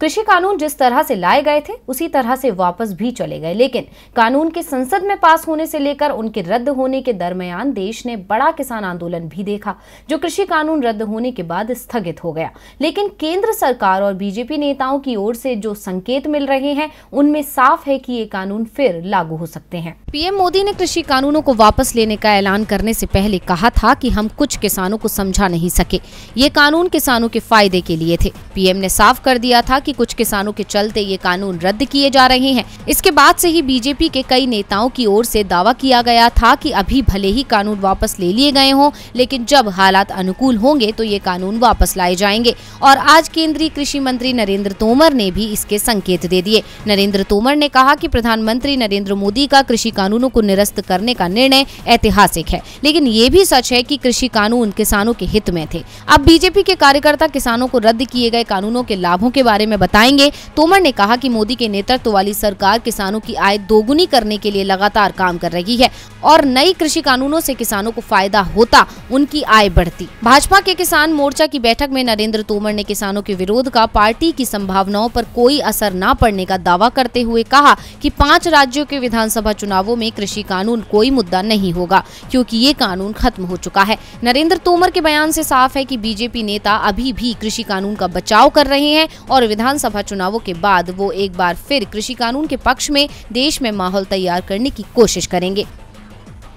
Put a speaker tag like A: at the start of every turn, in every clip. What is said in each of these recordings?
A: कृषि कानून जिस तरह से लाए गए थे उसी तरह से वापस भी चले गए, लेकिन कानून के संसद में पास होने से लेकर उनके रद्द होने के दरमियान देश ने बड़ा किसान आंदोलन भी देखा, जो कृषि कानून रद्द होने के बाद स्थगित हो गया। लेकिन केंद्र सरकार और बीजेपी नेताओं की ओर से जो संकेत मिल रहे हैं उनमें साफ है कि ये कानून फिर लागू हो सकते हैं। पीएम मोदी ने कृषि कानूनों को वापस लेने का ऐलान करने से पहले कहा था कि हम कुछ किसानों को समझा नहीं सके, ये कानून किसानों के फायदे के लिए थे। पीएम ने साफ कर दिया था कि कुछ किसानों के चलते ये कानून रद्द किए जा रहे हैं। इसके बाद से ही बीजेपी के कई नेताओं की ओर से दावा किया गया था कि अभी भले ही कानून वापस ले लिए गए हों, लेकिन जब हालात अनुकूल होंगे तो ये कानून वापस लाए जाएंगे। और आज केंद्रीय कृषि मंत्री नरेंद्र तोमर ने भी इसके संकेत दे दिए। नरेंद्र तोमर ने कहा कि प्रधानमंत्री नरेंद्र मोदी का कृषि कानूनों को निरस्त करने का निर्णय ऐतिहासिक है, लेकिन ये भी सच है कि कृषि कानून किसानों के हित में थे। अब बीजेपी के कार्यकर्ता किसानों को रद्द किए गए कानूनों के लाभों के बारे में बताएंगे। तोमर ने कहा कि मोदी के नेतृत्व वाली सरकार किसानों की आय दोगुनी करने के लिए लगातार काम कर रही है और नई कृषि कानूनों से किसानों को फायदा होता, उनकी आय बढ़ती। भाजपा के किसान मोर्चा की बैठक में नरेंद्र तोमर ने किसानों के विरोध का पार्टी की संभावनाओं पर कोई असर न पड़ने का दावा करते हुए कहा कि 5 राज्यों के विधानसभा चुनावों में कृषि कानून कोई मुद्दा नहीं होगा, क्योंकि ये कानून खत्म हो चुका है। नरेंद्र तोमर के बयान से साफ है कि बीजेपी नेता अभी भी कृषि कानून का बचाव कर रहे हैं और विधानसभा चुनावों के बाद वो एक बार फिर कृषि कानून के पक्ष में देश में माहौल तैयार करने की कोशिश करेंगे।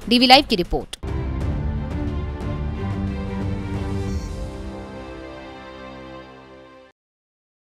A: डीवी लाइव की रिपोर्ट।